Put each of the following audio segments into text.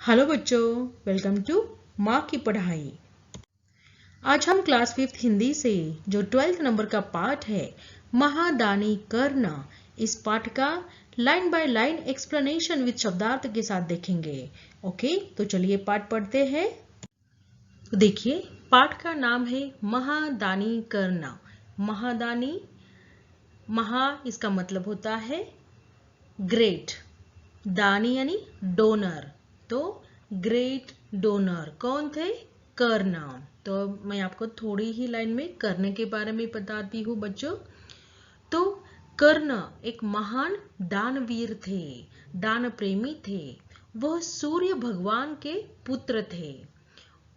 Hello बच्चों, welcome to माँ की पढ़ाई। आज हम क्लास 5th हिंदी से जो 12th नंबर का पाठ है महादानी कर्ण, इस पाठ का line by line explanation with शब्दार्थ के साथ देखेंगे। ओके, तो चलिए पाठ पढ़ते हैं। तो देखिए, पाठ का नाम है महादानी कर्ण। महादानी, महा इसका मतलब होता है ग्रेट, दानी यानी डोनर, तो ग्रेट डोनर कौन थे? कर्ण। तो मैं आपको थोड़ी ही लाइन में कर्ण के बारे में बताती हूँ बच्चों। तो कर्ण एक महान दानवीर थे, दान प्रेमी थे। वह सूर्य भगवान के पुत्र थे।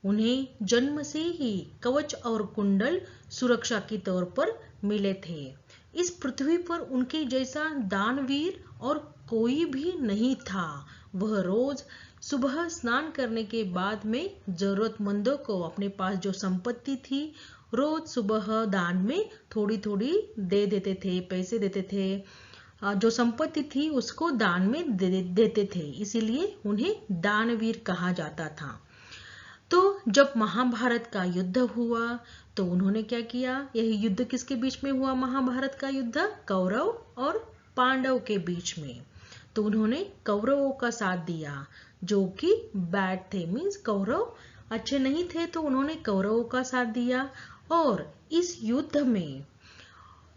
उन्हें जन्म से ही कवच और कुंडल सुरक्षा के तौर पर मिले थे। इस पृथ्वी पर उनके जैसा दानवीर और कोई भी नहीं था। वह रोज सुबह स्नान करने के बाद में जरूरतमंदों को अपने पास जो संपत्ति थी रोज सुबह दान में थोड़ी थोड़ी दे देते थे, पैसे देते थे। जो संपत्ति थी उसको दान में देते थे, इसीलिए उन्हें दानवीर कहा जाता था। तो जब महाभारत का युद्ध हुआ तो उन्होंने क्या किया? यह युद्ध किसके बीच में हुआ? महाभारत का युद्ध कौरव और पांडव के बीच में। तो उन्होंने कौरवों का साथ दिया जो कि बैड थे, मीन्स कौरव अच्छे नहीं थे, तो उन्होंने कौरवों का साथ दिया और इस युद्ध में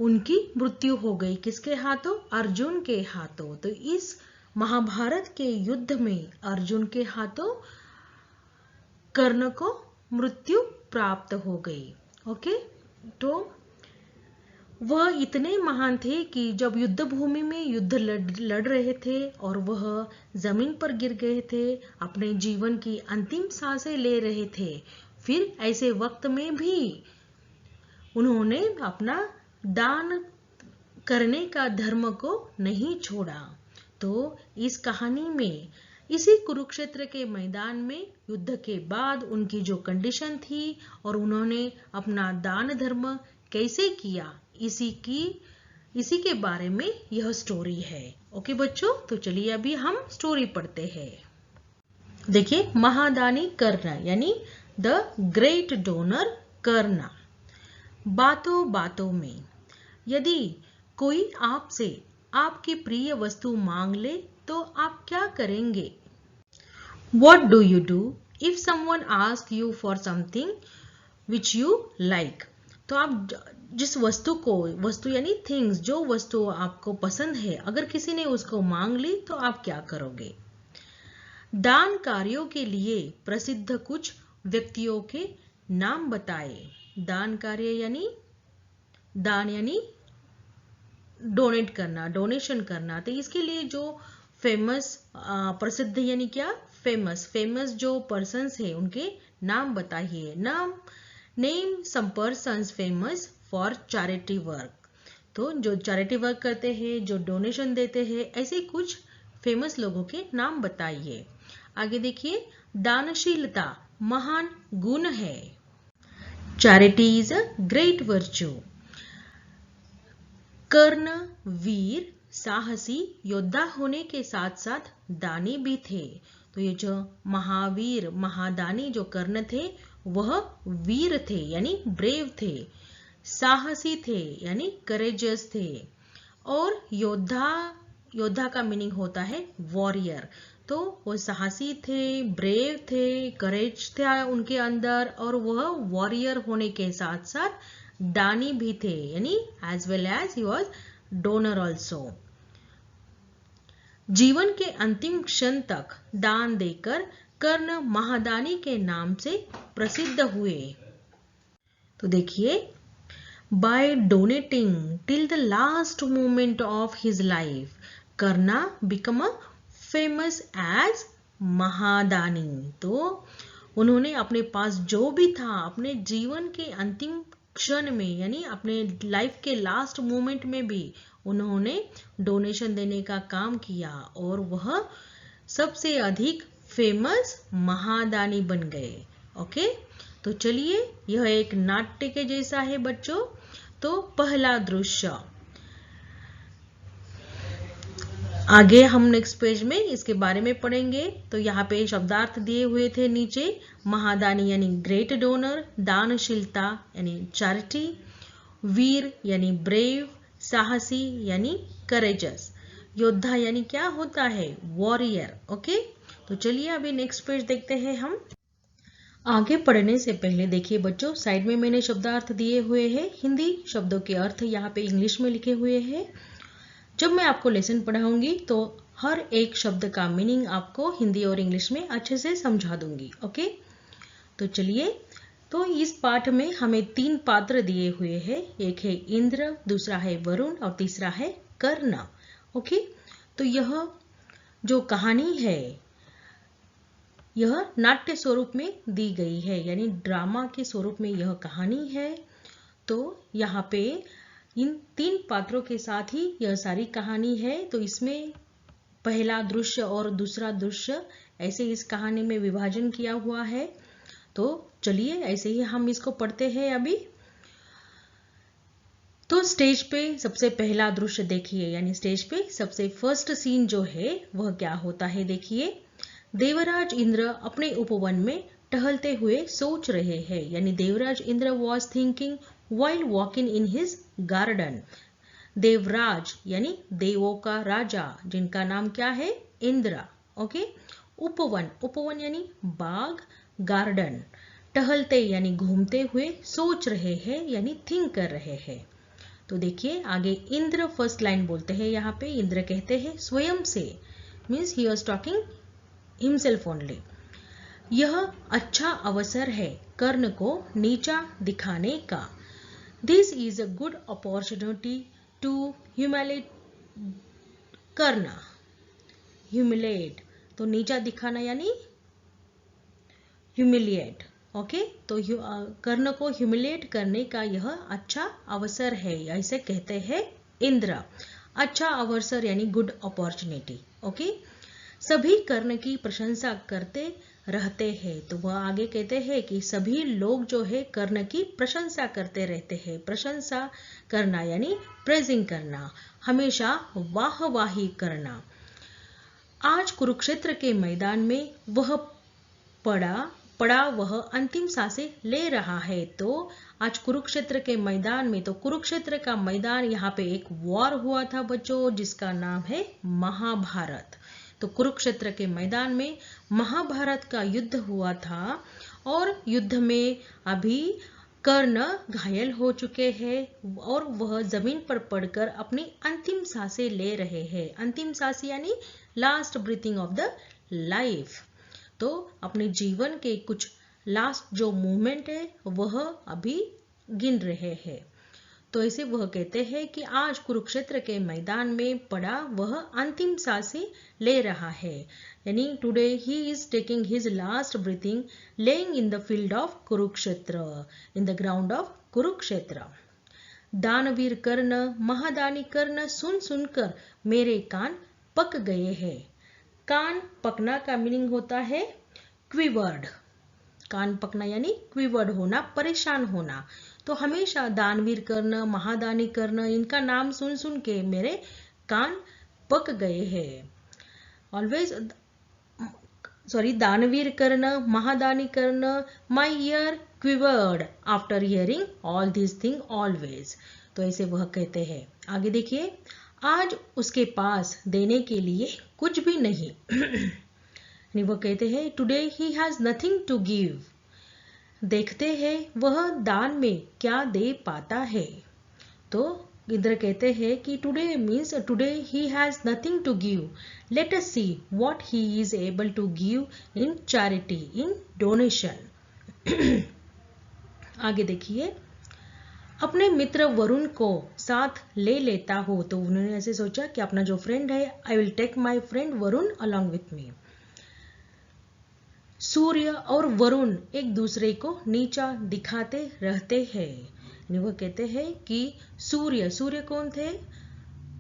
उनकी मृत्यु हो गई। किसके हाथों? अर्जुन के हाथों। तो इस महाभारत के युद्ध में अर्जुन के हाथों कर्ण को मृत्यु प्राप्त हो गई। ओके, तो वह इतने महान थे कि जब युद्ध भूमि में युद्ध लड़ रहे थे और वह जमीन पर गिर गए थे, अपने जीवन की अंतिम सांसें ले रहे थे, फिर ऐसे वक्त में भी उन्होंने अपना दान करने का धर्म को नहीं छोड़ा। तो इस कहानी में इसी कुरुक्षेत्र के मैदान में युद्ध के बाद उनकी जो कंडीशन थी और उन्होंने अपना दान धर्म कैसे किया, इसी के बारे में यह स्टोरी है। ओके बच्चों, तो चलिए अभी हम स्टोरी पढ़ते हैं। देखिए, महादानी कर्ण यानी द ग्रेट डोनर कर्ण। बातों बातों में यदि कोई आपसे आपकी प्रिय वस्तु मांग ले तो आप क्या करेंगे? What do you do if someone asks you for something which you like? तो आप जिस वस्तु यानी थिंग्स, जो वस्तु आपको पसंद है, अगर किसी ने उसको मांग ली तो आप क्या करोगे? दान कार्यों के लिए प्रसिद्ध कुछ व्यक्तियों के नाम बताए। दान कार्य यानी दान यानी डोनेट करना, डोनेशन करना। तो इसके लिए जो फेमस, प्रसिद्ध यानी क्या? फेमस जो पर्सन्स है उनके नाम बताइए। Name some persons famous for charity work. तो जो चैरिटी वर्क करते हैं, जो डोनेशन देते हैं, ऐसे कुछ फेमस लोगों के नाम बताइए। आगे देखिए, दानशीलता महान गुण है। Charity is a great virtue. Karna वीर साहसी योद्धा होने के साथ साथ दानी भी थे। तो ये जो महावीर महादानी जो कर्ण थे वह वीर थे यानी ब्रेव थे, साहसी थे यानी करेजियस थे, और योद्धा का मीनिंग होता है वॉरियर। तो वो साहसी थे, ब्रेव थे, करेज था उनके अंदर, और वह वॉरियर होने के साथ साथ दानी भी थे यानी as well as he was donor also. जीवन के अंतिम क्षण तक दान देकर कर्ण महादानी के नाम से प्रसिद्ध हुए। तो देखिए, by donating till the last moment of his life Karna become a famous as महादानी। तो उन्होंने अपने पास जो भी था, अपने जीवन के अंतिम क्षण में यानी अपने लाइफ के लास्ट मोमेंट में भी उन्होंने डोनेशन देने का काम किया और वह सबसे अधिक फेमस महादानी बन गए। ओके, तो चलिए, यह एक नाट्य के जैसा है बच्चों। तो पहला दृश्य, आगे हम नेक्स्ट पेज में इसके बारे में पढ़ेंगे। तो यहाँ पे शब्दार्थ दिए हुए थे नीचे। महादानी यानी ग्रेट डोनर, दानशीलता यानी चैरिटी, वीर यानी ब्रेव, साहसी यानी करेजस, योद्धा यानी क्या होता है, वॉरियर। ओके, तो चलिए अभी नेक्स्ट पेज देखते हैं हम। आगे पढ़ने से पहले देखिए बच्चों, साइड में मैंने शब्दार्थ दिए हुए हैं। हिंदी शब्दों के अर्थ यहाँ पे इंग्लिश में लिखे हुए हैं। जब मैं आपको लेसन पढ़ाऊंगी तो हर एक शब्द का मीनिंग आपको हिंदी और इंग्लिश में अच्छे से समझा दूंगी। ओके, तो चलिए। तो इस पाठ में हमें 3 पात्र दिए हुए हैं। एक है इंद्र, दूसरा है वरुण और तीसरा है कर्ण। ओके, तो यह जो कहानी है यह नाट्य स्वरूप में दी गई है, यानी ड्रामा के स्वरूप में यह कहानी है। तो यहाँ पे इन 3 पात्रों के साथ ही यह सारी कहानी है। तो इसमें पहला दृश्य और दूसरा दृश्य ऐसे इस कहानी में विभाजन किया हुआ है। तो चलिए ऐसे ही हम इसको पढ़ते हैं अभी। तो स्टेज पे सबसे पहला दृश्य देखिए, यानी स्टेज पे सबसे फर्स्ट सीन जो है वह क्या होता है देखिए। देवराज इंद्र अपने उपवन में टहलते हुए सोच रहे हैं, यानी Devraj Indra was thinking while walking in his garden। Devraj यानी देवों का राजा, जिनका नाम क्या है, इंद्र। ओके, उपवन, उपवन यानी बाग, गार्डन, टहलते यानी घूमते हुए, सोच रहे हैं यानी थिंक कर रहे हैं। तो देखिए आगे इंद्र फर्स्ट लाइन बोलते हैं। यहाँ पे इंद्र कहते हैं स्वयं से, means he was talking himself only. यह अच्छा अवसर है कर्ण को नीचा दिखाने का। This is a good opportunity to humiliate करना, humiliate तो नीचा दिखाना यानी humiliate। ओके, तो कर्ण को humiliate करने का यह अच्छा अवसर है, ऐसे कहते हैं इंद्र। अच्छा अवसर यानी गुड अपॉर्चुनिटी। ओके, सभी कर्ण की प्रशंसा करते रहते हैं। तो वह आगे कहते हैं कि सभी लोग जो है कर्ण की प्रशंसा करते रहते हैं। प्रशंसा करना यानी प्रेजिंग करना, हमेशा वाहवाही करना। आज कुरुक्षेत्र के मैदान में वह पड़ा वह अंतिम सांसें ले रहा है। तो आज कुरुक्षेत्र के मैदान में, तो कुरुक्षेत्र का मैदान यहाँ पे एक वॉर हुआ था बच्चों, जिसका नाम है महाभारत। तो कुरुक्षेत्र के मैदान में महाभारत का युद्ध हुआ था और युद्ध में अभी कर्ण घायल हो चुके हैं और वह जमीन पर पड़कर अपनी अंतिम सांसें ले रहे हैं। अंतिम सांसें यानी last breathing of the life. तो अपने जीवन के कुछ लास्ट जो मूवमेंट है वह अभी गिन रहे हैं। तो ऐसे वह कहते हैं कि आज कुरुक्षेत्र के मैदान में पड़ा वह अंतिम सांसें ले रहा है, यानी today he is taking his last breathing laying in the field of Kurukshetra, in the ground of Kurukshetra. दानवीर कर्ण, महादानी कर्ण सुन सुनकर मेरे कान पक गए हैं। कान पकना का मीनिंग होता है क्विवर्ड। कान पकना यानी क्विवर्ड होना, परेशान होना। तो हमेशा दानवीर कर्ण, महादानी कर्ण, इनका नाम सुन सुन के मेरे कान पक गए हैं। ऑलवेज दानवीर कर्ण, महादानी Karna, my ear quivered after hearing all this thing always. तो ऐसे वह कहते हैं। आगे देखिए, आज उसके पास देने के लिए कुछ भी नहीं। वो कहते हैं today he has nothing to give. देखते हैं वह दान में क्या दे पाता है। तो इंद्र कहते हैं कि today means today he has nothing to give, let us see what he is able to give in charity, in donation. आगे देखिए, अपने मित्र वरुण को साथ ले लेता हो। तो उन्होंने ऐसे सोचा कि अपना जो फ्रेंड है, I will take my friend Varun along with me. Surya और वरुण एक दूसरे को नीचा दिखाते रहते हैं। वो कहते हैं कि सूर्य कौन थे,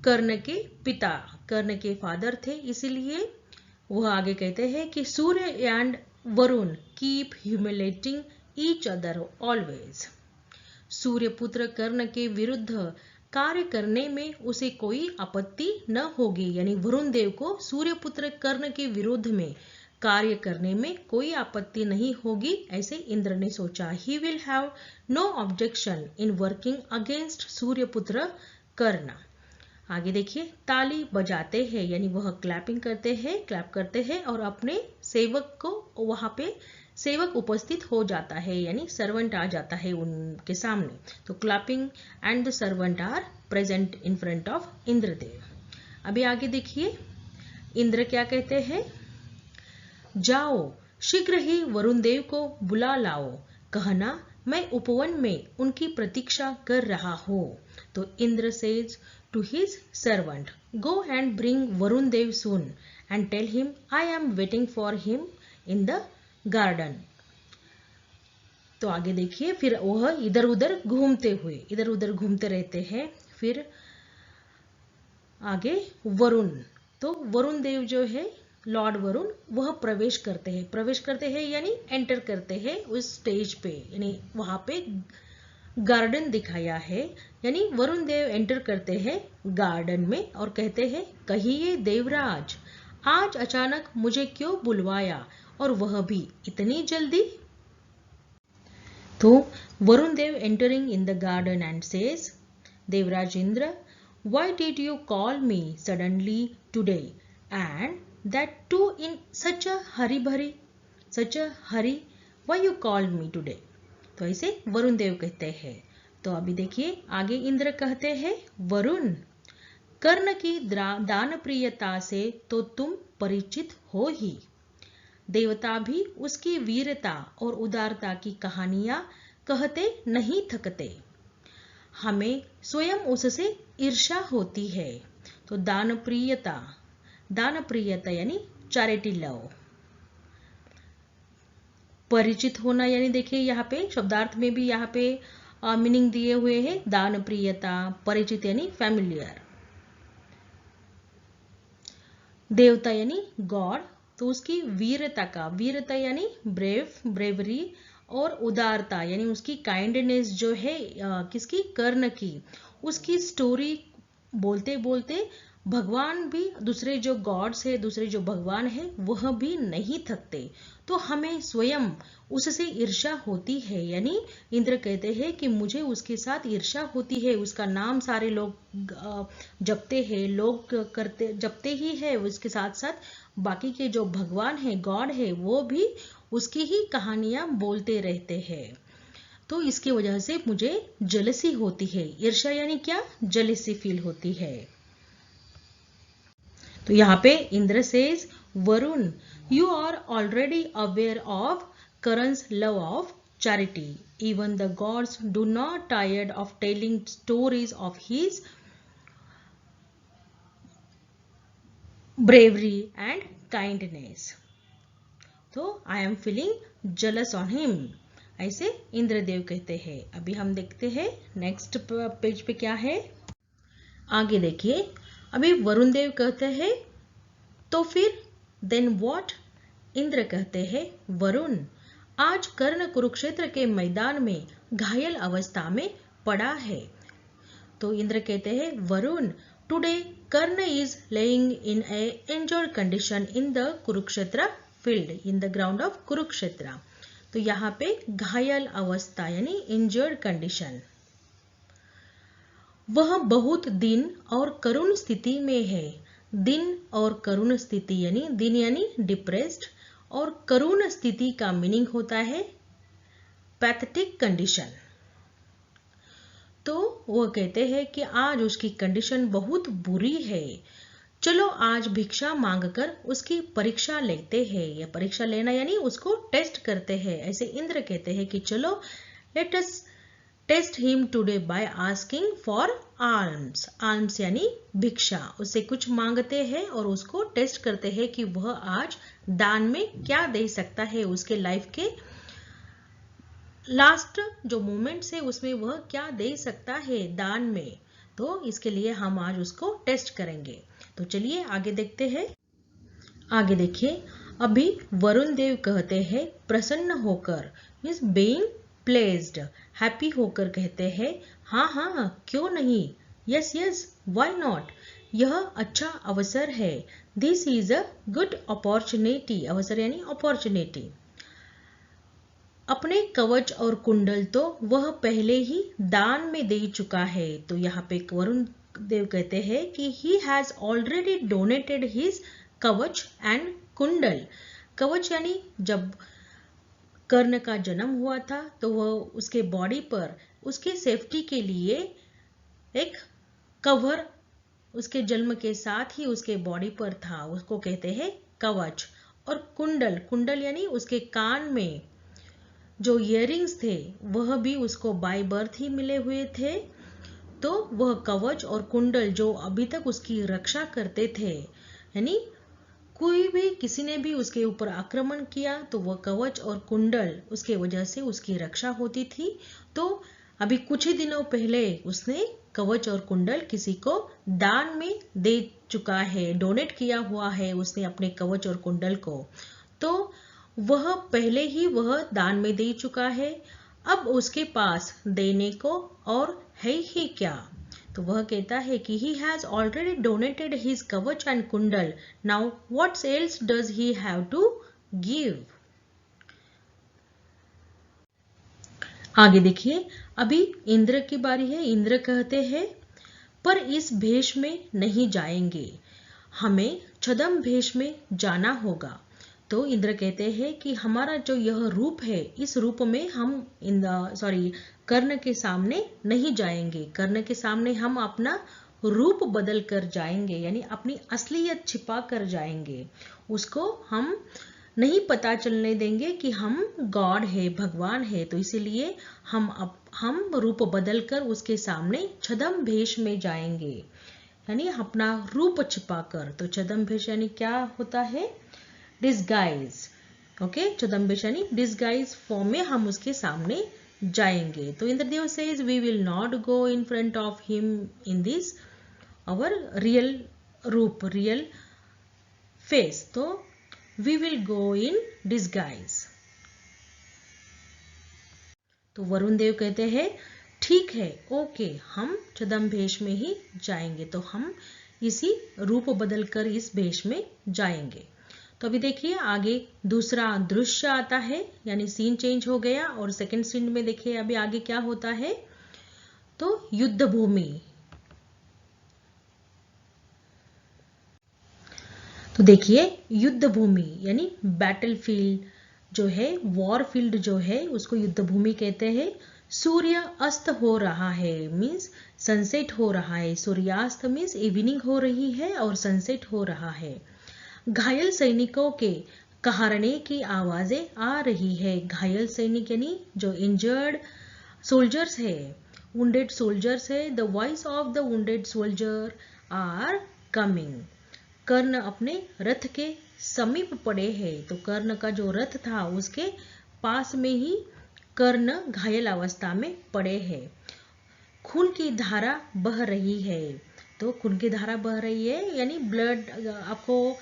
कर्ण के पिता, कर्ण के फादर थे। इसीलिए वह आगे कहते हैं कि Surya and Varun keep humiliating each other always. Surya पुत्र कर्ण के विरुद्ध कार्य करने में उसे कोई आपत्ति न होगी, यानी वरुण देव को सूर्यपुत्र कर्ण के विरोध में कार्य करने में कोई आपत्ति नहीं होगी, ऐसे इंद्र ने सोचा। He will have no objection in working against सूर्यपुत्र कर्ण। आगे देखिए, ताली बजाते हैं, यानी वह क्लैपिंग करते हैं, क्लैप करते हैं और अपने सेवक को वहां पे सेवक उपस्थित हो जाता है, यानी सर्वेंट आ जाता है उनके सामने। तो clapping and the servant are present in front of Indradev. अभी आगे देखिए, इंद्र क्या कहते हैं, जाओ शीघ्र ही वरुण देव को बुला लाओ, कहना मैं उपवन में उनकी प्रतीक्षा कर रहा हूं। तो Indra says to his servant, go and bring Varun Dev soon and tell him I am waiting for him in the garden. तो आगे देखिए, फिर वह इधर उधर घूमते रहते हैं। फिर आगे वरुण, तो वरुण देव जो है लॉर्ड वरुण, वह प्रवेश करते हैं यानी एंटर करते हैं उस स्टेज पे, यानी वहां पे गार्डन दिखाया है, यानी वरुण देव एंटर करते हैं गार्डन में और कहते हैं, कहिए देवराज, आज अचानक मुझे क्यों बुलवाया और वह भी इतनी जल्दी। तो Varun Dev entering in the garden and says, Devraj Indra, why did you call me suddenly today and that too in such a hurry, why you called me today. तो ऐसे वरुण देव कहते हैं। तो अभी देखिए, आगे इंद्र कहते हैं, वरुण, कर्ण की दानप्रियता से तो तुम परिचित हो ही, देवता भी उसकी वीरता और उदारता की कहानियां कहते नहीं थकते, हमें स्वयं उससे ईर्ष्या होती है। तो दानप्रियता यानी चैरिटी लव, परिचित होना, यानी देखिए यहाँ पे शब्दार्थ में भी यहाँ पे मीनिंग दिए हुए हैं, दानप्रियता, परिचित यानी फैमिलियर, देवता यानी गॉड, तो उसकी वीरता यानी ब्रेवरी और उदारता यानी उसकी काइंडनेस जो है किसकी, कर्ण की, उसकी स्टोरी बोलते बोलते भगवान भी, दूसरे जो गॉड्स है, दूसरे जो भगवान है, वह भी नहीं थकते, तो हमें स्वयं उससे ईर्ष्या होती है। यानी इंद्र कहते हैं कि मुझे उसके साथ ईर्ष्या होती है, उसका नाम सारे लोग जपते हैं, जपते ही है, उसके साथ साथ बाकी के जो भगवान है, गॉड है, वो भी उसकी ही कहानियां बोलते रहते हैं, तो इसकी वजह से मुझे जेलसी होती है। ईर्ष्या यानी क्या, जेलसी फील होती है। तो यहाँ पे Indra says, Varun, you are already aware of Karan's love of charity. Even the gods do not tired of telling stories of his bravery and kindness. So I am feeling jealous on him. ऐसे इंद्रदेव कहते हैं। अभी हम देखते हैं next page पे क्या है। आगे देखिए, अभी वरुण देव कहते हैं, तो फिर देन व्हाट। इंद्र कहते हैं, वरुण, आज कर्ण कुरुक्षेत्र के मैदान में घायल अवस्था में पड़ा है। तो इंद्र कहते हैं, Varun, today Karna is laying in a injured condition in the Kurukshetra field, in the ground of Kurukshetra. तो यहाँ पे घायल अवस्था यानी इंजर्ड कंडीशन, वह बहुत दिन और करुण स्थिति में है। दिन और करुण स्थिति यानी दिन यानी डिप्रेस्ड और करुण स्थिति का मीनिंग होता है पैथेटिक कंडीशन। तो वो कहते हैं कि आज उसकी कंडीशन बहुत बुरी है, चलो आज भिक्षा मांगकर उसकी परीक्षा लेते हैं। या परीक्षा लेना यानी उसको टेस्ट करते हैं। ऐसे इंद्र कहते हैं कि चलो let us test him today by asking for alms. Alms यानी भिक्षा, उससे कुछ मांगते हैं और उसको टेस्ट करते हैं कि वह आज दान में क्या दे सकता है। उसके लाइफ के लास्ट जो मोमेंट्स है उसमें वह क्या दे सकता है दान में। तो इसके लिए हम आज उसको टेस्ट करेंगे। तो चलिए आगे देखते हैं। आगे देखिए, अभी वरुण देव कहते हैं प्रसन्न होकर, मीन्स बीइंग प्लेस्ड, हैप्पी होकर कहते हैं, हाँ हाँ क्यों नहीं, यस यस, व्हाई नॉट, यह अच्छा अवसर है। This is a good opportunity, अवसर यानी अपॉर्चुनिटी। अपने कवच और कुंडल तो वह पहले ही दान में दे चुका है। तो यहाँ पे वरुण देव कहते हैं कि he has already donated his कवच एंड कुंडल। कवच यानी जब कर्ण का जन्म हुआ था तो वह उसके बॉडी पर उसके सेफ्टी के लिए एक कवर उसके जन्म के साथ ही उसके बॉडी पर था, उसको कहते हैं कवच। और कुंडल, कुंडल यानी उसके कान में जो इयररिंग्स थे वह भी उसको बाय बर्थ ही मिले हुए थे। तो वह कवच और कुंडल जो अभी तक उसकी रक्षा करते थे, यानी कोई भी किसी ने भी उसके ऊपर आक्रमण किया तो वह कवच और कुंडल उसके वजह से उसकी रक्षा होती थी। तो अभी कुछ ही दिनों पहले उसने कवच और कुंडल किसी को दान में दे चुका है, डोनेट किया हुआ है उसने अपने कवच और कुंडल को। तो वह पहले ही वह दान में दे चुका है, अब उसके पास देने को और है ही क्या। तो वह कहता है कि he has already donated his कवच and कुंडल, now what else does he have to give। आगे देखिए, अभी इंद्र की बारी है। इंद्र कहते हैं पर इस भेष में नहीं जाएंगे, हमें छद्म भेष में जाना होगा। तो इंद्र कहते हैं कि हमारा जो यह रूप है, इस रूप में हम कर्ण के सामने नहीं जाएंगे। कर्ण के सामने हम अपना रूप बदल कर जाएंगे, यानी अपनी असलियत छिपा कर जाएंगे। उसको हम नहीं पता चलने देंगे कि हम गॉड है, भगवान है। तो इसीलिए हम रूप बदल कर उसके सामने छद्म भेष में जाएंगे, यानी अपना रूप छिपाकर। तो छद्म भेष यानी क्या होता है? डिस्गाइज। ओके, छद्म भेष यानी डिस्गाइज फॉर्म में हम उसके सामने जाएंगे। तो Indradev says we will not go in front of him in this our real रूप, रियल फेस। तो we will go in disguise. तो वरुण देव कहते हैं ठीक है, ओके, हम छद्म भेष में ही जाएंगे। तो हम इसी रूप बदलकर इस भेष में जाएंगे। तो अभी देखिए आगे दूसरा दृश्य आता है, यानी सीन चेंज हो गया। और सेकंड सीन में देखिए अभी आगे क्या होता है। तो युद्ध भूमि। तो देखिए युद्ध भूमि यानी बैटल फील्ड जो है, वॉर फील्ड जो है, उसको युद्ध भूमि कहते हैं। सूर्य अस्त हो रहा है, मीन्स सनसेट हो रहा है। सूर्यास्त मीन्स इवनिंग हो रही है और सनसेट हो रहा है। घायल सैनिकों के कहारने की आवाजें आ रही है। घायल सैनिक यानी जो इंजर्ड सोल्जर्स है, वुंडेड सोल्जर्स है। The voice of the wounded soldier are coming. Karna अपने रथ के समीप पड़े हैं। तो कर्ण का जो रथ था उसके पास में ही कर्ण घायल अवस्था में पड़े हैं। खून की धारा बह रही है। तो खून की धारा बह रही है यानी ब्लड। आपको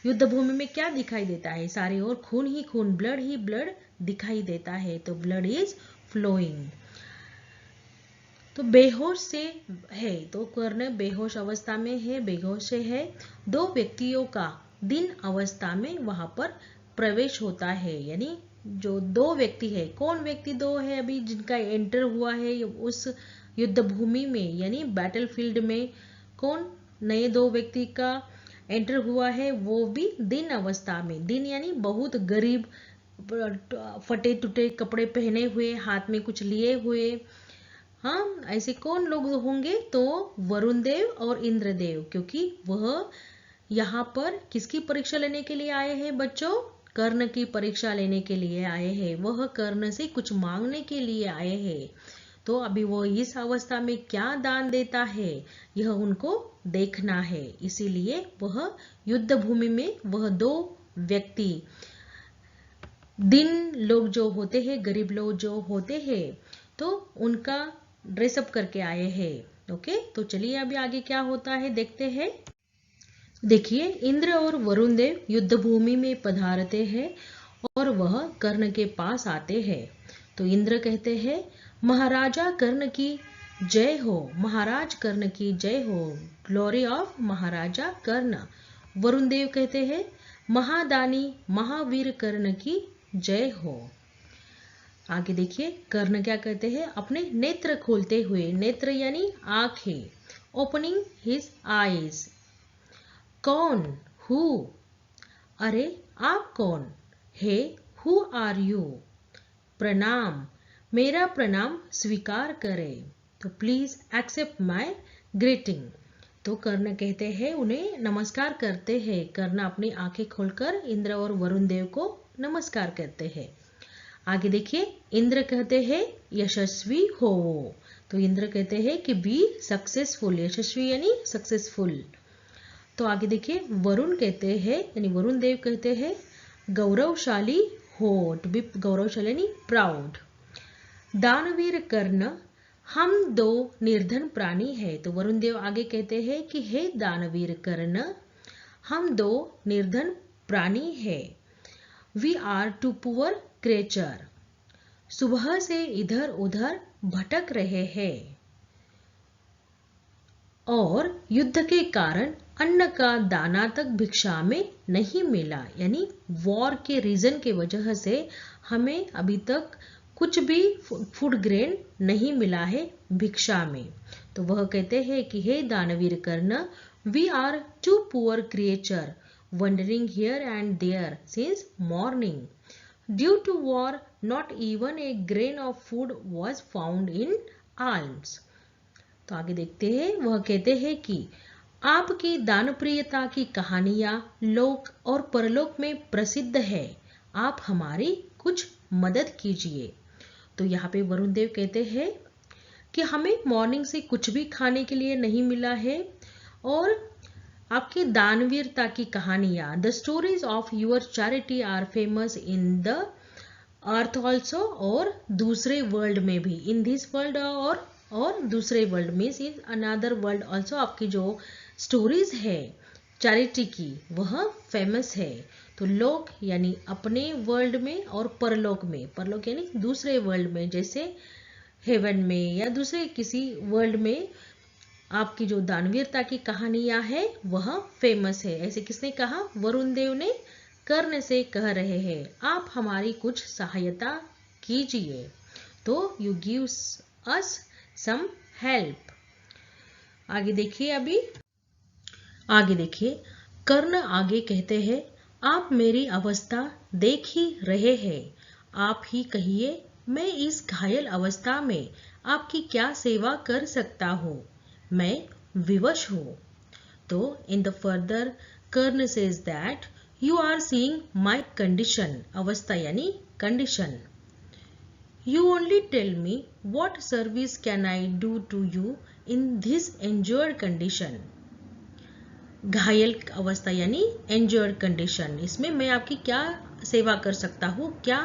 युद्ध भूमि में क्या दिखाई देता है? सारी ओर खून ही खून, ब्लड ही ब्लड दिखाई देता है। तो ब्लड इज फ्लोइंग। तो बेहोश से है, तो कर्ण बेहोश अवस्था में है, बेहोश से है। दो व्यक्तियों का दिन अवस्था में वहां पर प्रवेश होता है, यानी जो दो व्यक्ति है, कौन व्यक्ति दो है अभी जिनका एंटर हुआ है उस युद्ध भूमि में, यानी बैटल फील्ड में कौन नए दो व्यक्ति का एंटर हुआ है, वो भी दिन अवस्था में। दिन यानी बहुत गरीब, फटे टूटे कपड़े पहने हुए, हाथ में कुछ लिए हुए। हाँ, ऐसे कौन लोग होंगे? तो वरुण देव और इंद्रदेव, क्योंकि वह यहाँ पर किसकी परीक्षा लेने के लिए आए हैं बच्चों? कर्ण की परीक्षा लेने के लिए आए हैं। वह कर्ण से कुछ मांगने के लिए आए हैं। तो अभी वो इस अवस्था में क्या दान देता है यह उनको देखना है। इसीलिए वह युद्ध भूमि में वह दो व्यक्ति, दिन लोग जो होते हैं, गरीब लोग जो होते हैं, तो उनका ड्रेसअप करके आए हैं। ओके, तो चलिए अभी आगे क्या होता है देखते हैं। देखिए इंद्र और वरुण देव युद्ध भूमि में पधारते हैं और वह कर्ण के पास आते हैं। तो इंद्र कहते हैं महाराजा कर्ण की जय हो, महाराज कर्ण की जय हो, ग्लोरी ऑफ महाराजा कर्ण। वरुण देव कहते हैं महादानी महावीर कर्ण की जय हो। आगे देखिए कर्ण क्या कहते हैं, अपने नेत्र खोलते हुए, नेत्र यानी आंखें, ओपनिंग हिज आईज। कौन, हु, अरे आप कौन, हे, हु आर यू, प्रणाम, मेरा प्रणाम स्वीकार करें, तो प्लीज एक्सेप्ट माय ग्रीटिंग। तो कर्ण कहते हैं, उन्हें नमस्कार करते हैं। कर्ण अपनी आंखें खोलकर इंद्र और वरुण देव को नमस्कार करते हैं। आगे देखिए इंद्र कहते हैं यशस्वी हो, तो इंद्र कहते हैं कि बी सक्सेसफुल, यशस्वी यानी सक्सेसफुल। तो आगे देखिए वरुण कहते हैं यानी वरुण देव कहते हैं गौरवशाली हो, टू बी गौरवशाली यानी प्राउड। दानवीर कर्ण, हम दो निर्धन प्राणी है, तो वरुण देव आगे कहते हैं कि हे दानवीर कर्ण, हम दो निर्धन प्राणी है। We are two poor creature, सुबह से इधर उधर भटक रहे हैं और युद्ध के कारण अन्न का दाना तक भिक्षा में नहीं मिला, यानी वॉर के रीजन के वजह से हमें अभी तक कुछ भी फूड ग्रेन नहीं मिला है भिक्षा में। तो वह कहते हैं कि हे दानवीर Karna, we are two poor creature wandering here and there since morning, due to war not even a grain of food was found in alms. तो आगे देखते हैं वह कहते हैं कि आपकी दानप्रियता की कहानियां लोक और परलोक में प्रसिद्ध है, आप हमारी कुछ मदद कीजिए। तो यहाँ पे वरुण देव कहते हैं कि हमें मॉर्निंग से कुछ भी खाने के लिए नहीं मिला है और आपकी दानवीरता की कहानियां, the stories of your charity are famous in the earth also, और दूसरे वर्ल्ड में भी, इन दिस वर्ल्ड और दूसरे world means in another world also, आपकी जो स्टोरीज है चैरिटी की वह फेमस है। तो लोक यानी अपने वर्ल्ड में और परलोक में, परलोक यानी दूसरे वर्ल्ड में, जैसे हेवन में या दूसरे किसी वर्ल्ड में आपकी जो दानवीरता की कहानियां है वह फेमस है। ऐसे किसने कहा, वरुण देव ने कर्ण से कह रहे हैं आप हमारी कुछ सहायता कीजिए, तो you give us some help. आगे देखिए कर्ण आगे कहते हैं आप मेरी अवस्था देख ही रहे हैं, आप ही कहिए मैं इस घायल अवस्था में आपकी क्या सेवा कर सकता हूँ, मैं विवश हूँ। तो in the further Karna says that you are seeing my condition, अवस्था यानी condition, you only tell me what service can I do to you in this injured condition. घायल अवस्था यानी इंजर्ड कंडीशन, इसमें मैं आपकी क्या सेवा कर सकता हूँ, क्या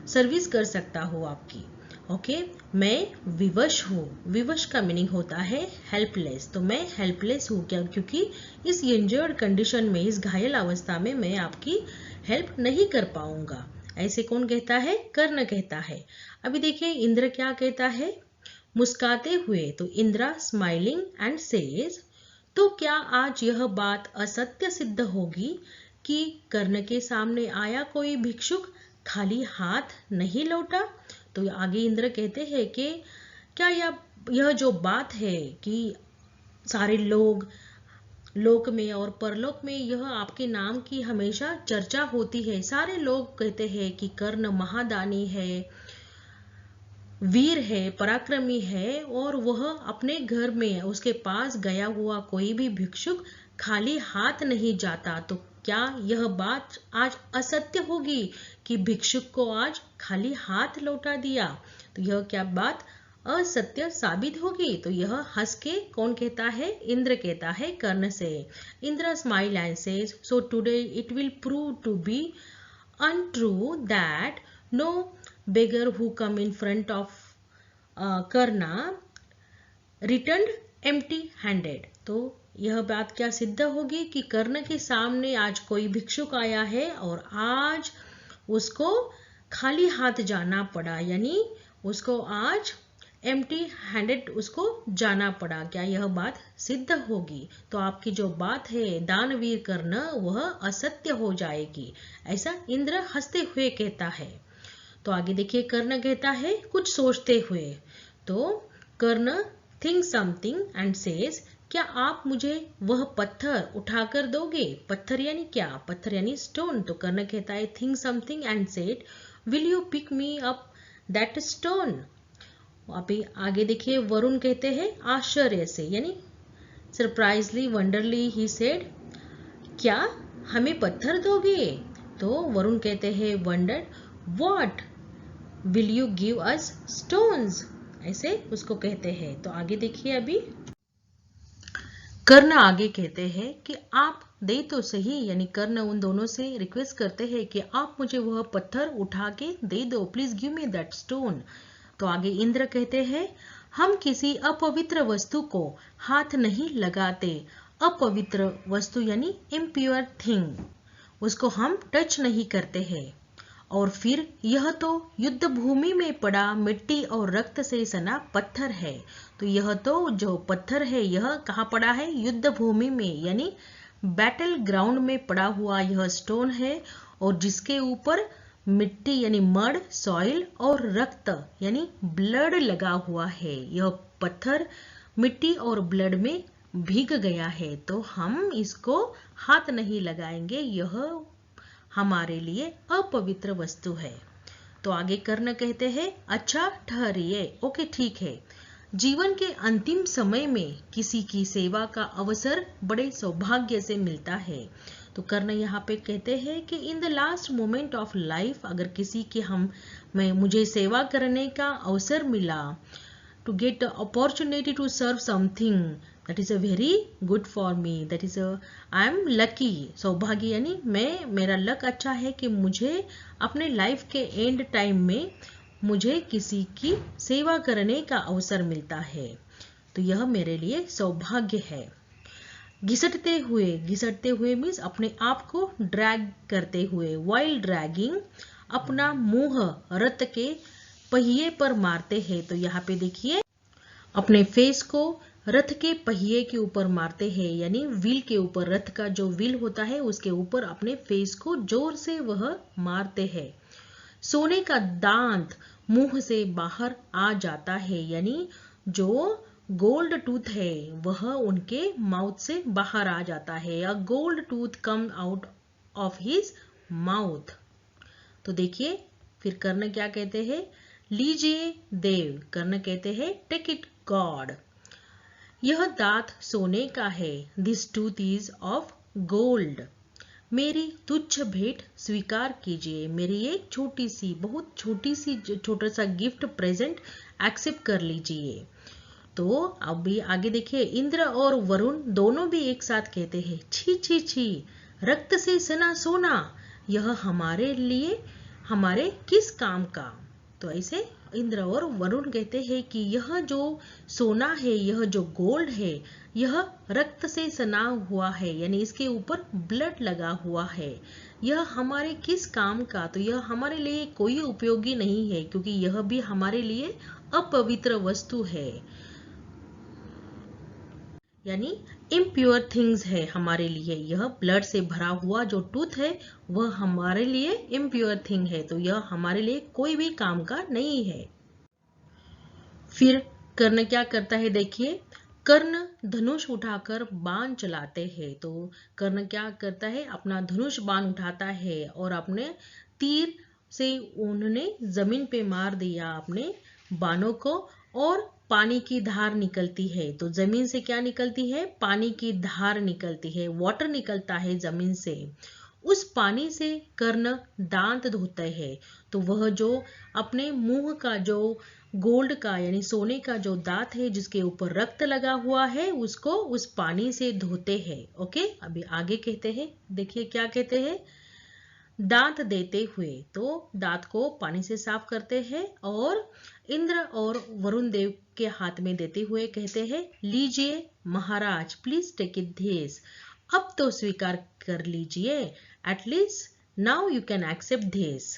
सर्विस कर सकता हूँ आपकी। ओके, मैं विवश हूँ, विवश का मीनिंग होता है हेल्पलेस, तो मैं हेल्पलेस हूँ क्या, क्योंकि इस इंजर्ड कंडीशन में, इस घायल अवस्था में मैं आपकी हेल्प नहीं कर पाऊंगा। ऐसे कौन कहता है, कर्ण कहता है। अभी देखिए इंद्र क्या कहता है, मुस्काते हुए, तो इंद्रा स्माइलिंग एंड सेज, तो क्या आज यह बात असत्य सिद्ध होगी कि कर्ण के सामने आया कोई भिक्षुक खाली हाथ नहीं लौटा। तो आगे इंद्र कहते हैं कि क्या यह जो बात है कि सारे लोग लोक में और परलोक में यह आपके नाम की हमेशा चर्चा होती है, सारे लोग कहते हैं कि कर्ण महादानी है, वीर है, पराक्रमी है, और वह अपने घर में उसके पास गया हुआ कोई भी भिक्षुक खाली हाथ नहीं जाता, तो क्या यह बात आज असत्य होगी कि भिक्षुक को आज खाली हाथ लौटा दिया, तो यह क्या बात असत्य साबित होगी। तो यह हंस के कौन कहता है, इंद्र कहता है कर्ण से। Indra smile and says, so today it will prove to be untrue that no beggar who come in front of Karna returned empty handed। तो यह बात क्या सिद्ध होगी कि कर्ण के सामने आज कोई भिक्षुक आया है और आज उसको खाली हाथ जाना पड़ा, यानी उसको आज एम्प्टी हैंडेड उसको जाना पड़ा। क्या यह बात सिद्ध होगी? तो आपकी जो बात है दानवीर कर्ण वह असत्य हो जाएगी, ऐसा इंद्र हंसते हुए कहता है। तो आगे देखिए, कर्ण कहता है कुछ सोचते हुए। तो कर्ण थिंक समथिंग एंड सेज, क्या आप मुझे वह पत्थर उठाकर दोगे? पत्थर यानी क्या? पत्थर यानी स्टोन। तो कर्ण कहता है think something and said, will you pick me up that stone? अभी आगे देखिए, वरुण कहते हैं आश्चर्य से, यानी सरप्राइजली, वंडरली ही सेड, क्या हमें पत्थर दोगे? तो वरुण कहते हैं wondered, what will you give us stones? ऐसे उसको कहते हैं। तो आगे देखिए, अभी कर्ण आगे कहते हैं कि आप दे तो सही, यानी कर्ण उन दोनों से रिक्वेस्ट करते हैं कि आप मुझे वह पत्थर उठा के दे दो, please give me that stone. तो आगे इंद्र कहते हैं हम किसी अपवित्र वस्तु को हाथ नहीं लगाते। अपवित्र वस्तु यानी इम्प्योर थिंग, उसको हम टच नहीं करते हैं। और फिर यह तो युद्ध भूमि में पड़ा मिट्टी और रक्त से सना पत्थर है। तो यह तो जो पत्थर है यह कहाँ पड़ा है? युद्ध भूमि में, यानी बैटल ग्राउंड में पड़ा हुआ यह स्टोन है, और जिसके ऊपर मिट्टी यानी मड, सॉइल और रक्त यानी ब्लड लगा हुआ है। यह पत्थर मिट्टी और ब्लड में भीग गया है, तो हम इसको हाथ नहीं लगाएंगे, यह हमारे लिए अपवित्र वस्तु है। तो आगे कर्ण कहते हैं अच्छा ठहरिए, ओके ठीक है। जीवन के अंतिम समय में किसी की सेवा का अवसर बड़े सौभाग्य से मिलता है। तो कर्ण यहाँ पे कहते हैं कि in the last moment of life, अगर किसी की मुझे सेवा करने का अवसर मिला, to get the opportunity to serve something, that is a very good for me, that is a I am lucky। सौभाग्य यानी मेरा लक अच्छा है कि मुझे अपने लाइफ के एंड टाइम में मुझे किसी की सेवा करने का अवसर मिलता है, तो यह मेरे लिए सौभाग्य है। घिसटते हुए मीन्स अपने आप को ड्रैग करते हुए, वाइल ड्रैगिंग, अपना मुंह रथ के पहिए पर मारते हैं। तो यहाँ पे देखिए, अपने फेस को रथ के पहिए के ऊपर मारते हैं, यानी व्हील के ऊपर, रथ का जो व्हील होता है उसके ऊपर अपने फेस को जोर से वह मारते हैं। सोने का दांत मुंह से बाहर आ जाता है, यानी जो गोल्ड टूथ है वह उनके माउथ से बाहर आ जाता है। A gold tooth come out of his mouth. तो देखिए फिर कर्ण क्या कहते हैं, लीजिए देव। कर्ण कहते हैं टेक इट गॉड। यह दांत सोने का है, this tooth is of gold. मेरी तुच्छ भेंट स्वीकार कीजिए, मेरी एक छोटी सी, बहुत छोटी सी, छोटा सा गिफ्ट प्रेजेंट एक्सेप्ट कर लीजिए। तो अभी आगे देखिए, इंद्र और वरुण दोनों भी एक साथ कहते हैं छी छी छी, रक्त से सना सोना, यह हमारे लिए हमारे किस काम का। तो ऐसे इंद्र और वरुण कहते हैं कि यह जो सोना है, यह जो गोल्ड है, यह रक्त से सना हुआ है, यानी इसके ऊपर ब्लड लगा हुआ है, यह हमारे किस काम का। तो यह हमारे लिए कोई उपयोगी नहीं है, क्योंकि यह भी हमारे लिए अपवित्र वस्तु है, यानी इम्प्योर थिंग्स है हमारे लिए। यह ब्लड से भरा हुआ जो टूथ है वह हमारे लिए इम्प्योर थिंग है, तो यह हमारे लिए कोई भी काम का नहीं है। फिर कर्ण क्या करता है, देखिए, कर्ण धनुष उठाकर बाण चलाते हैं। तो कर्ण क्या करता है, अपना धनुष बाण उठाता है और अपने तीर से उन्होंने जमीन पे मार दिया अपने बाणों को, और पानी की धार निकलती है। तो जमीन से क्या निकलती है, पानी की धार निकलती है, वाटर निकलता है जमीन से। उस पानी से कर्ण दांत धोते हैं। तो वह जो अपने मुंह का जो गोल्ड का यानी सोने का जो दांत है जिसके ऊपर रक्त लगा हुआ है, उसको उस पानी से धोते हैं। ओके, अभी आगे कहते हैं, देखिए क्या कहते हैं, दांत देते हुए, तो दांत को पानी से साफ करते हैं और इंद्र और वरुण देव के हाथ में देते हुए कहते हैं, लीजिए महाराज, प्लीज टेक इट दिस, अब तो स्वीकार कर लीजिए, at least now you can accept this.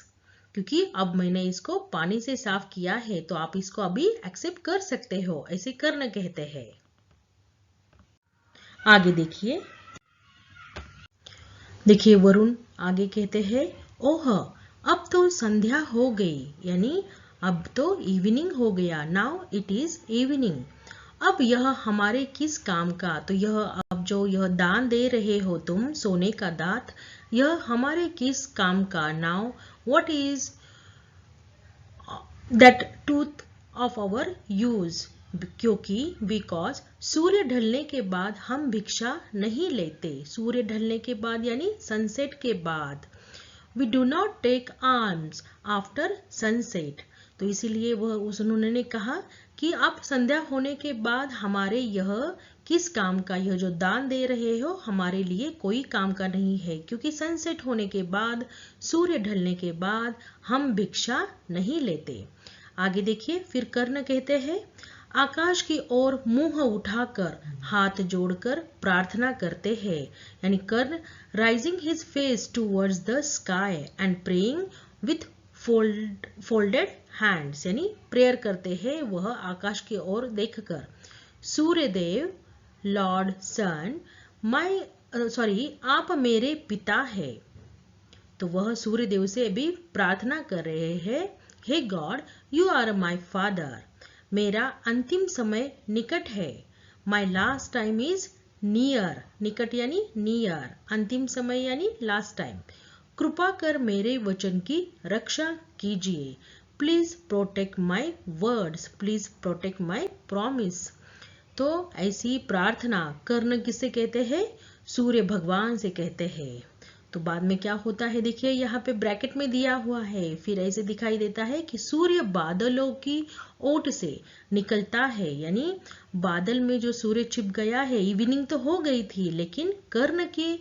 क्योंकि अब मैंने इसको पानी से साफ किया है तो आप इसको अभी एक्सेप्ट कर सकते हो, ऐसे कर्ण कहते हैं। आगे देखिए वरुण आगे कहते हैं, ओह अब तो संध्या हो गई, यानी अब तो इवनिंग हो गया, नाउ इट इज इवनिंग। अब यह हमारे किस काम का, तो यह अब जो यह दान दे रहे हो तुम सोने का दांत, यह हमारे किस काम का, now what is that tooth of our use, क्योंकि बिकॉज सूर्य ढलने के बाद हम भिक्षा नहीं लेते, सूर्य ढलने के बाद यानी सनसेट के बाद, we do not take arms after sunset. तो इसीलिए उन्होंने कहा कि आप संध्या होने के बाद हमारे यह किस काम का, यह जो दान दे रहे हो हमारे लिए कोई काम का नहीं है, क्योंकि सनसेट होने के बाद, सूर्य ढलने के बाद हम भिक्षा नहीं लेते। आगे देखिए फिर कर्ण कहते हैं, आकाश की ओर मुंह उठाकर हाथ जोड़कर प्रार्थना करते हैं, यानी Karna rising his face towards the sky and praying with folded hands, यानी प्रेयर करते हैं वह आकाश की ओर देखकर। सूर्यदेव लॉर्ड सन आप मेरे पिता है, तो वह सूर्यदेव से भी प्रार्थना कर रहे हैं, हे god you are my father, मेरा अंतिम समय निकट है, my last time is near, निकट यानी नियर, अंतिम समय यानी लास्ट टाइम, कृपा कर मेरे वचन की रक्षा कीजिए, please protect my words, please protect my promise. तो ऐसी प्रार्थना कर्ण किससे कहते हैं, सूर्य भगवान से कहते हैं। तो बाद में क्या होता है देखिए यहाँ पे ब्रैकेट में दिया हुआ है, फिर ऐसे दिखाई देता है कि सूर्य बादलों की ओट से निकलता है, यानी बादल में जो सूर्य छिप गया है, इवनिंग तो हो गई थी, लेकिन कर्ण के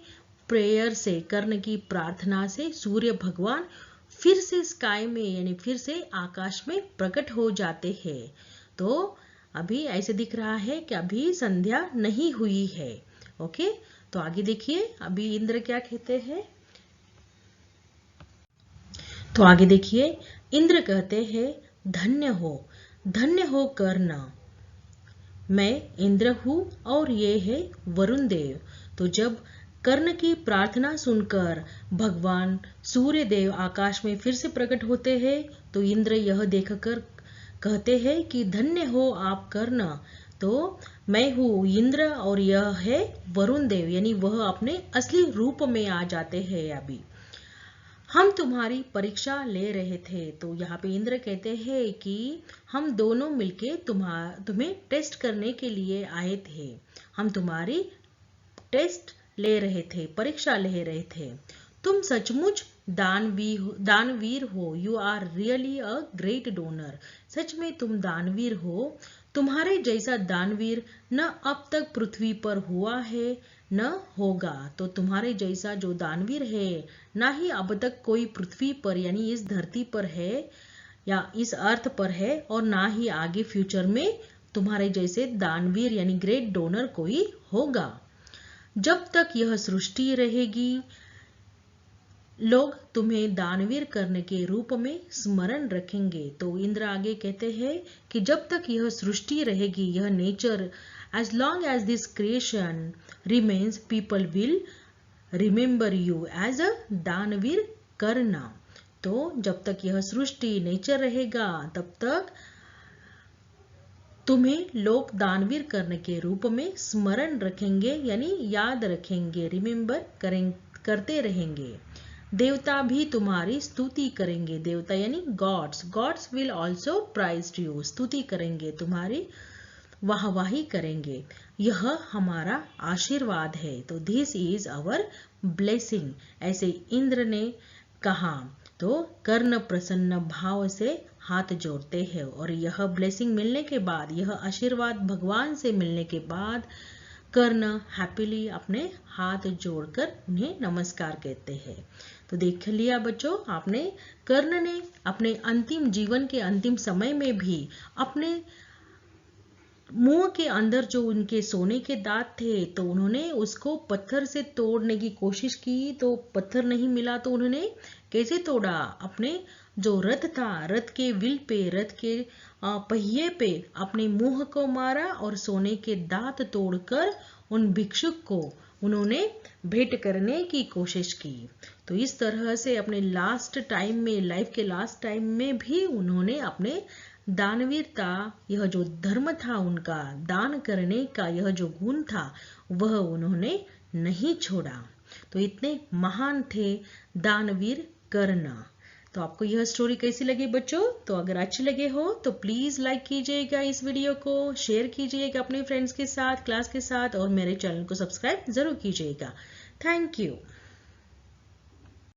प्रेयर से, कर्ण की प्रार्थना से सूर्य भगवान फिर से स्काई में यानी फिर से आकाश में प्रकट हो जाते हैं। तो अभी ऐसे दिख रहा है कि अभी संध्या नहीं हुई है। ओके, तो आगे देखिए अभी इंद्र क्या कहते हैं। तो आगे देखिए इंद्र कहते हैं, धन्य हो कर्ण, मैं इंद्र हूं और ये है वरुण देव। तो जब कर्ण की प्रार्थना सुनकर भगवान सूर्य देव आकाश में फिर से प्रकट होते हैं, तो इंद्र यह देखकर कहते हैं कि धन्य हो आप कर्ण, तो मैं हूँ इंद्र और यह है वरुण देव, यानी वह अपने असली रूप में आ जाते हैं। अभी हम तुम्हारी परीक्षा ले रहे थे, तो यहाँ पे इंद्र कहते हैं कि हम दोनों मिलके तुम्हें टेस्ट करने के लिए आए थे, हम तुम्हारी टेस्ट ले रहे थे, परीक्षा ले रहे थे, तुम सचमुच दानवीर हो, you are really a great donor, सच में तुम दानवीर हो, तुम्हारे जैसा दानवीर न अब तक पृथ्वी पर हुआ है न होगा। तो तुम्हारे जैसा जो दानवीर है ना ही अब तक कोई पृथ्वी पर यानी इस धरती पर है या इस अर्थ पर है, और ना ही आगे फ्यूचर में तुम्हारे जैसे दानवीर यानी ग्रेट डोनर कोई होगा। जब तक यह सृष्टि रहेगी लोग तुम्हें दानवीर कर्ण के रूप में स्मरण रखेंगे। तो इंद्र आगे कहते हैं कि जब तक यह सृष्टि रहेगी, यह nature, as long as this creation remains, people will remember you as a दानवीर कर्ण। तो जब तक यह सृष्टि नेचर रहेगा तब तक तुम्हें लोग दानवीर कर्ण के रूप में स्मरण रखेंगे यानी याद रखेंगे, रिमेंबर करते रहेंगे। देवता भी तुम्हारी स्तुति करेंगे, देवता यानी gods will also praise you, स्तुति करेंगे, तुम्हारी वाहवाही करेंगे, यह हमारा आशीर्वाद है। तो दिस इज आवर ब्लेसिंग, ऐसे इंद्र ने कहा। तो कर्ण प्रसन्न भाव से हाथ जोड़ते हैं, और यह ब्लेसिंग मिलने के बाद, यह आशीर्वाद भगवान से मिलने के बाद कर्ण हैप्पीली अपने हाथ जोड़कर उन्हें नमस्कार कहते हैं। तो देख लिया बच्चों आपने, कर्ण ने अपने अंतिम जीवन के अंतिम समय में भी अपने मुंह के अंदर जो उनके सोने के दांत थे तो उन्होंने उसको पत्थर से तोड़ने की कोशिश की, तो पत्थर नहीं मिला तो उन्होंने कैसे तोड़ा? अपने जो रथ था, रथ के व्हील पे, रथ के पहिए पे अपने मुंह को मारा और सोने के दांत तोड़कर उन भिक्षुक को उन्होंने भेंट करने की कोशिश की। तो इस तरह से अपने लास्ट टाइम में, लाइफ के लास्ट टाइम में भी उन्होंने अपने दानवीरता, यह जो धर्म था उनका, दान करने का यह जो गुण था, वह उन्होंने नहीं छोड़ा। तो इतने महान थे दानवीर कर्ण। तो आपको यह स्टोरी कैसी लगी बच्चों? तो अगर अच्छी लगे हो तो प्लीज लाइक कीजिएगा इस वीडियो को, शेयर कीजिएगा अपने फ्रेंड्स के साथ, क्लास के साथ, और मेरे चैनल को सब्सक्राइब जरूर कीजिएगा। Thank you.